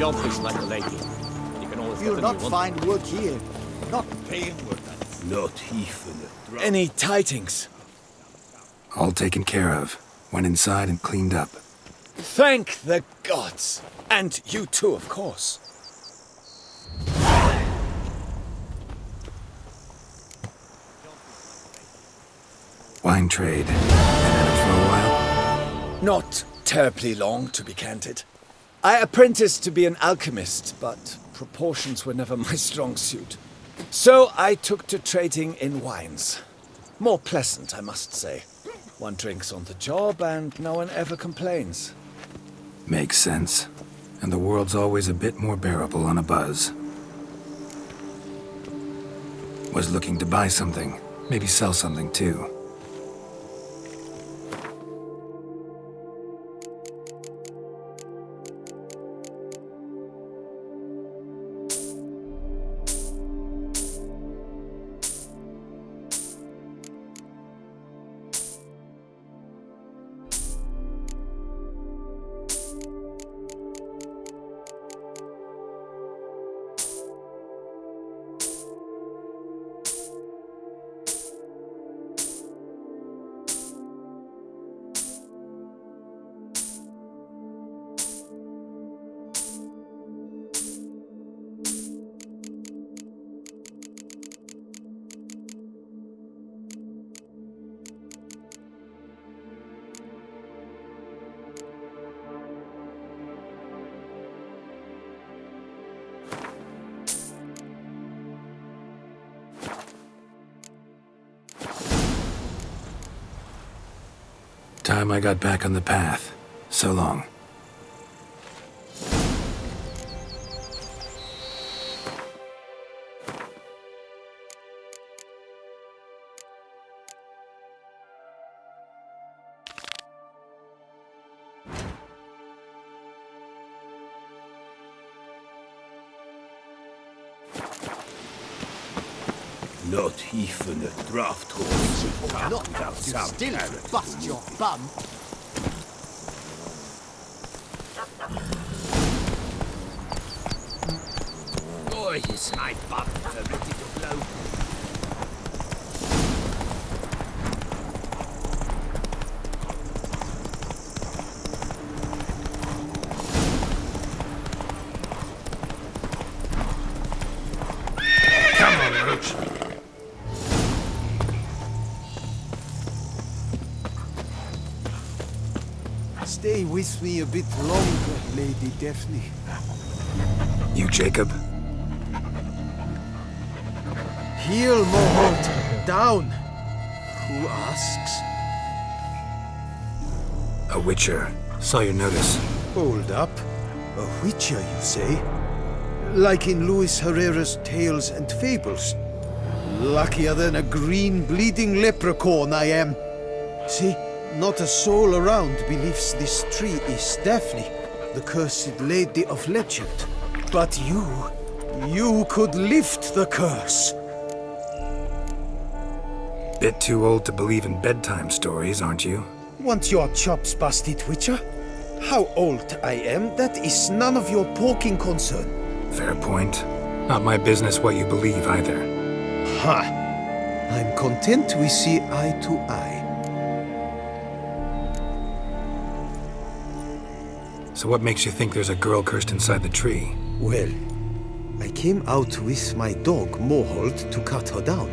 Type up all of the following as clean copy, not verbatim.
Job is like a lady. You can always You'll get not the new one. find work here. Not paying work. Not even a drop. Any tidings? All taken care of. Went inside and cleaned up. Thank the gods! And you too, of course. Wine trade. Been at it for a while? Not terribly long, to be candid. I apprenticed to be an alchemist, but proportions were never my strong suit. So I took to trading in wines. More pleasant, I must say. One drinks on the job and no one ever complains. Makes sense. And the world's always a bit more bearable on a buzz. Was looking to buy something. Maybe sell something too. Time I got back on the path. So long. Not even a draft horse. Not without to some still carrot. bust your bum. Boy, is my bum ready to blow. Come on, Roach. Stay with me a bit longer, Lady Daphne. You, Jacob? Heel, Moholt. Down. Who asks? A witcher. Saw your notice. Hold up. A witcher, you say? Like in Luis Herrera's Tales and Fables. Luckier than a green bleeding leprechaun I am. See, not a soul around believes this tree is Daphne, the cursed lady of legend. But you could lift the curse. Bit too old to believe in bedtime stories, aren't you? Want your chops busted, Witcher? How old I am, that is none of your poking concern. Fair point. Not my business what you believe either. Ha! I'm content we see eye to eye. So what makes you think there's a girl cursed inside the tree? Well, I came out with my dog, Moholt, to cut her down.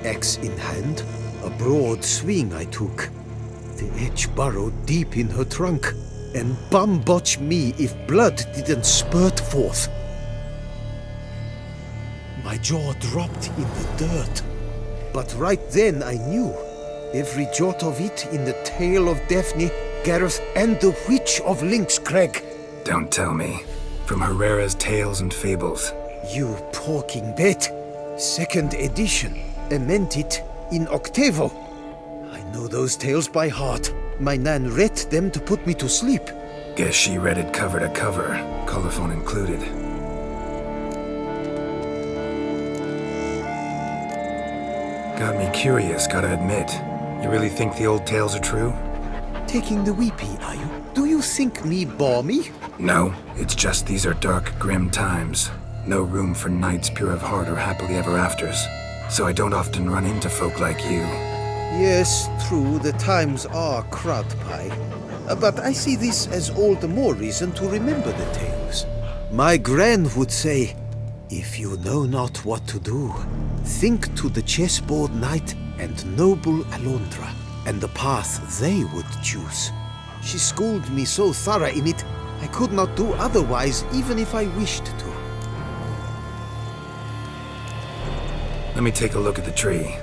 Axe in hand, a broad swing I took. The edge burrowed deep in her trunk, and bum-botch me if blood didn't spurt forth. My jaw dropped in the dirt. But right then I knew. Every jot of it in the tale of Daphne, Gareth, and the Witch of Lynx Crag. Don't tell me. From Herrera's Tales and Fables. You porking bet. Second edition. Amended in octavo. I know those tales by heart. My nan read them to put me to sleep. Guess she read it cover to cover, colophon included. Got me curious, gotta admit. You really think the old tales are true? Taking the weepy, are you? Do you think me balmy? No, it's just these are dark, grim times. No room for knights pure of heart or happily ever afters. So I don't often run into folk like you. Yes, true, the times are crud pie. But I see this as all the more reason to remember the tales. My gran would say, if you know not what to do, think to the chessboard knight and noble Alondra, and the path they would choose. She schooled me so thorough in it, I could not do otherwise even if I wished to. Let me take a look at the tree.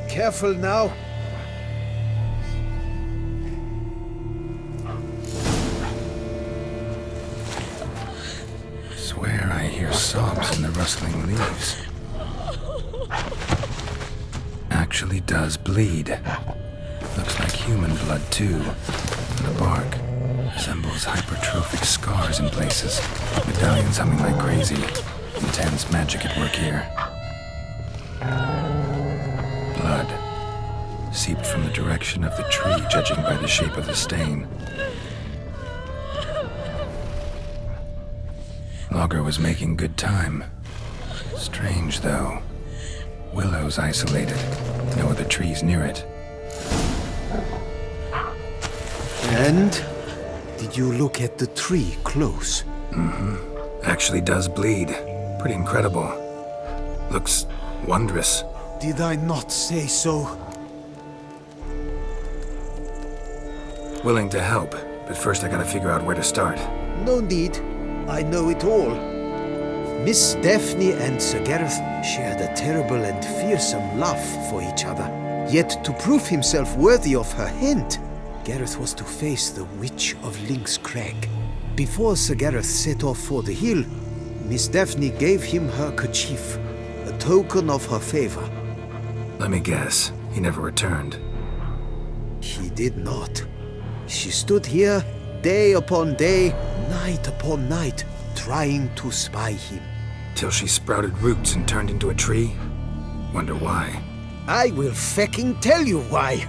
Careful now. Swear I hear sobs in the rustling leaves. Actually does bleed. Looks like human blood too. The bark resembles hypertrophic scars in places. Medallions humming like crazy. Intense magic at work here. Blood seeped from the direction of the tree, judging by the shape of the stain. Logger was making good time. Strange, though. Willow's isolated. No other trees near it. And? Did you look at the tree close? Actually does bleed. Pretty incredible. Looks wondrous. Did I not say so? Willing to help, but first I gotta figure out where to start. No need. I know it all. Miss Daphne and Sir Gareth shared a terrible and fearsome love for each other. Yet to prove himself worthy of her hand, Gareth was to face the Witch of Lynx Crag. Before Sir Gareth set off for the hill, Miss Daphne gave him her kerchief, a token of her favor. Let me guess, he never returned. He did not. She stood here, day upon day, night upon night, trying to spy him. Till she sprouted roots and turned into a tree? Wonder why. I will fecking tell you why.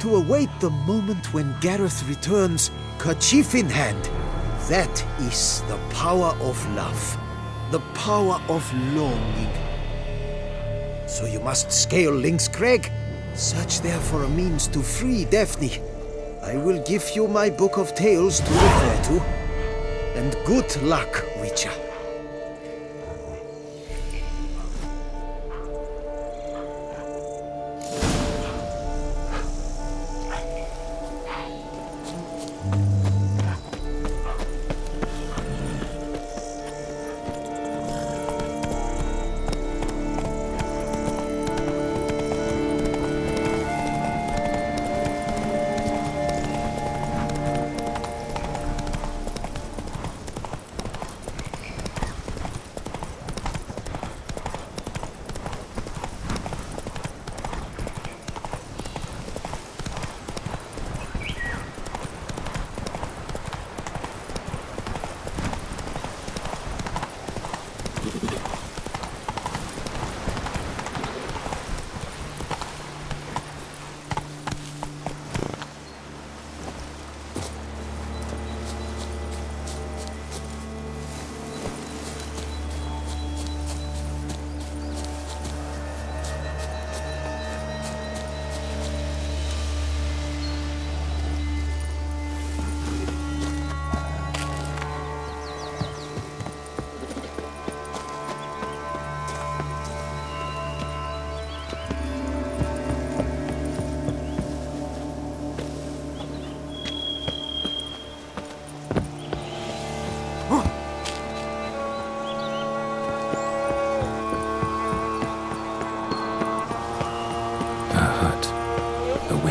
To await the moment when Gareth returns, kerchief in hand. That is the power of love. The power of longing. So you must scale Lynx Crag. Search there for a means to free Daphne. I will give you my book of tales to refer to. And good luck, Witcher.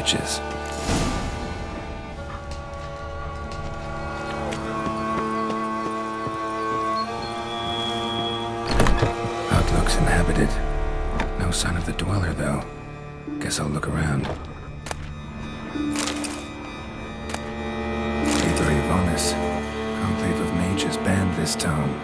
switches. Hut looks inhabited. No sign of the dweller, though. Guess I'll look around. Liber Ivonis. Conclave of Mages banned this tome.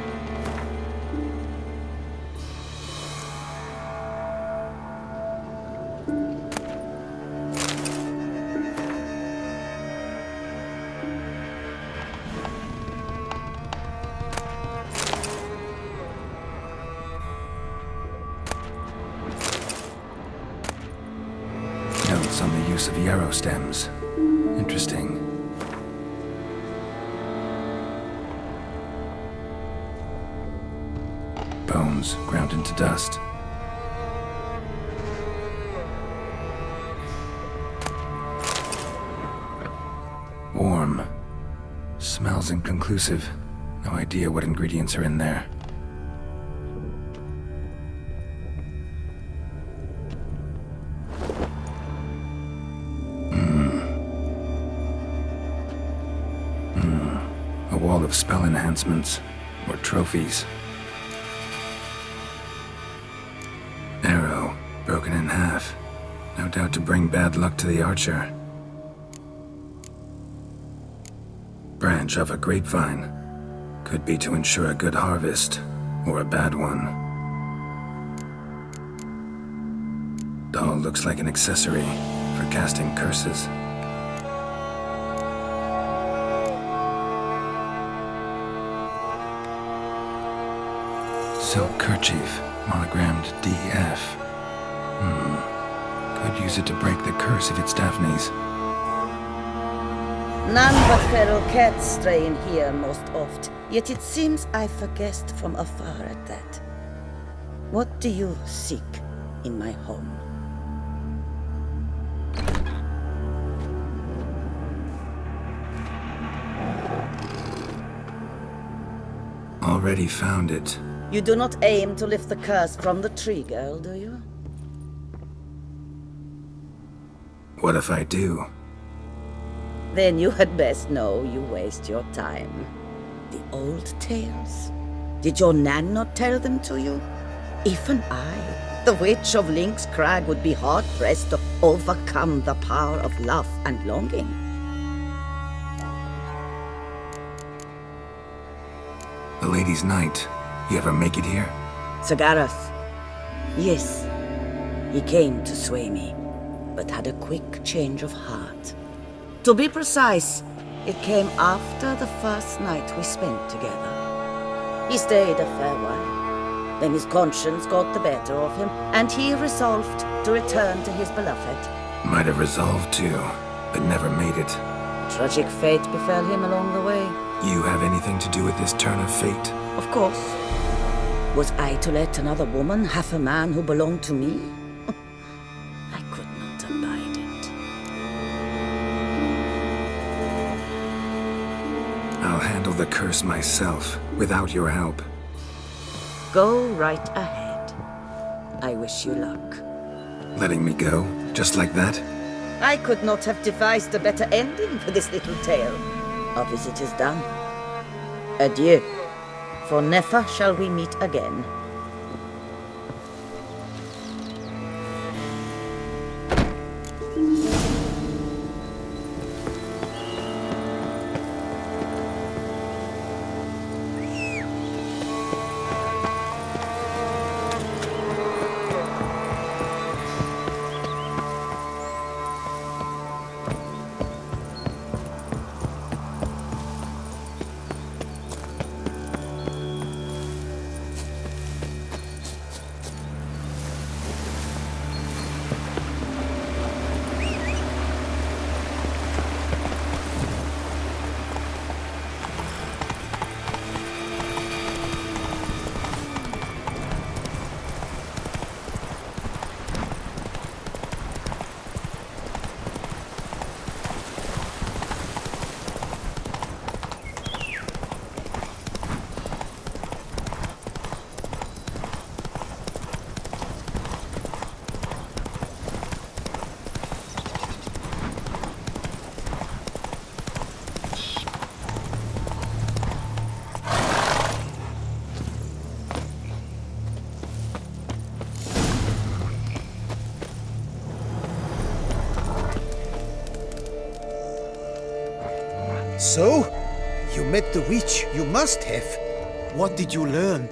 Notes on the use of yarrow stems. Interesting. Bones ground into dust. Warm. Smells inconclusive. No idea what ingredients are in there. A wall of spell enhancements, or trophies. Arrow, broken in half. No doubt to bring bad luck to the archer. Branch of a grapevine. Could be to ensure a good harvest, or a bad one. Doll looks like an accessory for casting curses. Silk kerchief, monogrammed DF. Could use it to break the curse if it's Daphne's. None but feral cats stray in here most oft, yet it seems I've guessed from afar at that. What do you seek in my home? Already found it. You do not aim to lift the curse from the tree, girl, do you? What if I do? Then you had best know you waste your time. The old tales? Did your Nan not tell them to you? Even I, the witch of Link's Crag, would be hard-pressed to overcome the power of love and longing. The Lady's Night. You ever make it here? Sir Gareth. Yes, he came to sway me, but had a quick change of heart. To be precise, it came after the first night we spent together. He stayed a fair while. Then his conscience got the better of him, and he resolved to return to his beloved. Might have resolved to, but never made it. Tragic fate befell him along the way. You have anything to do with this turn of fate? Of course. Was I to let another woman have a man who belonged to me? I could not abide it. I'll handle the curse myself, without your help. Go right ahead. I wish you luck. Letting me go, just like that? I could not have devised a better ending for this little tale. Our visit is done. Adieu. For never shall we meet again. So? You met the witch. You must have. What did you learn?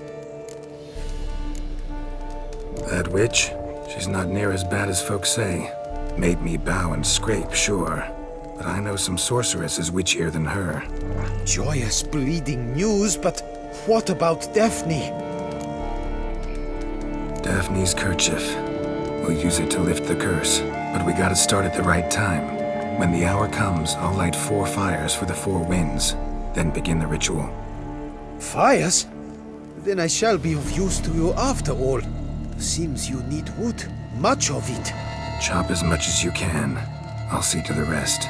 That witch? She's not near as bad as folks say. Made me bow and scrape, sure. But I know some sorceresses witchier than her. Joyous bleeding news, but what about Daphne? Daphne's kerchief. We'll use it to lift the curse. But we gotta start at the right time. When the hour comes, I'll light 4 fires for the 4 winds. Then begin the ritual. Fires? Then I shall be of use to you after all. Seems you need wood. Much of it. Chop as much as you can. I'll see to the rest.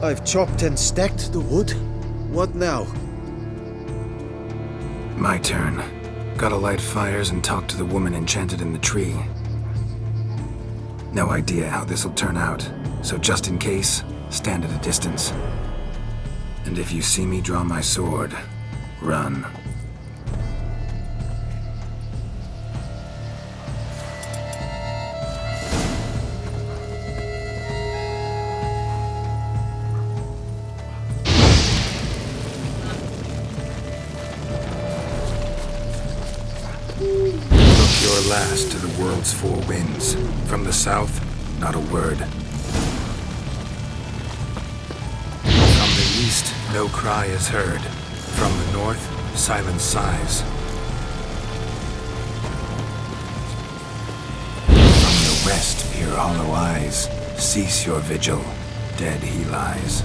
I've chopped and stacked the wood. What now? My turn. Gotta light fires and talk to the woman enchanted in the tree. No idea how this'll turn out, so just in case, stand at a distance. And if you see me draw my sword, run. Your last to the world's 4 winds. From the south, not a word. From the east, no cry is heard. From the north, silence sighs. From the west, peer hollow eyes. Cease your vigil. Dead he lies.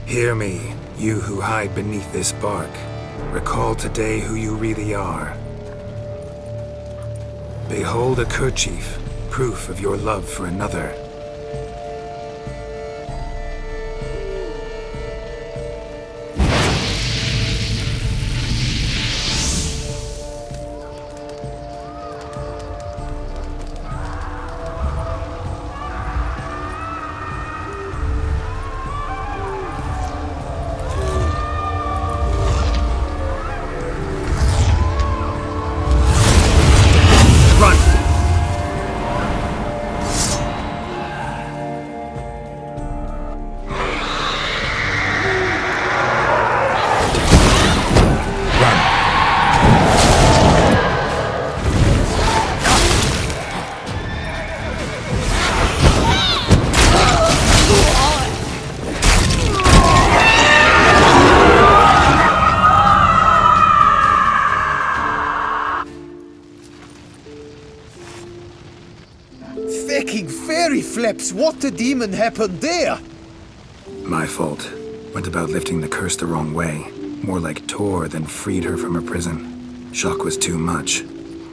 Hear me, you who hide beneath this bark. Recall today who you really are. Behold a kerchief, proof of your love for another. Fecking fairy flaps! What the demon happened there? My fault. Went about lifting the curse the wrong way. More like tore than freed her from her prison. Shock was too much.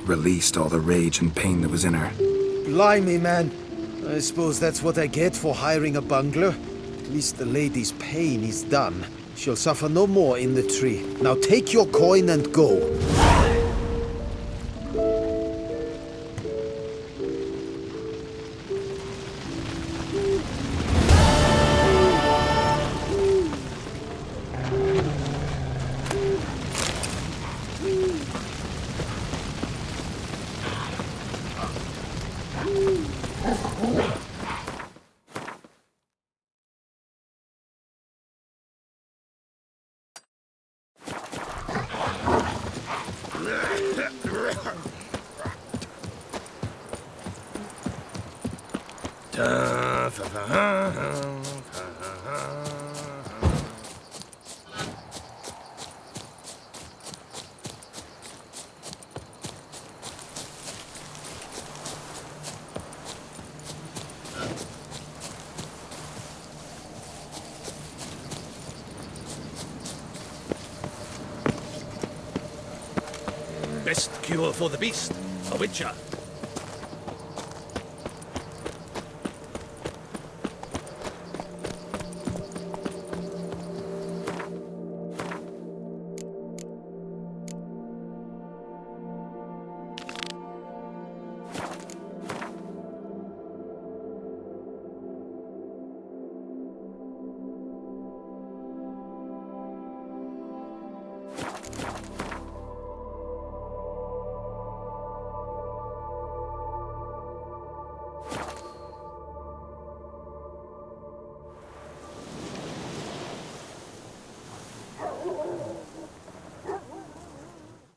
Released all the rage and pain that was in her. Blimey, man. I suppose that's what I get for hiring a bungler. At least the lady's pain is done. She'll suffer no more in the tree. Now take your coin and go. Best cure for the beast, a witcher.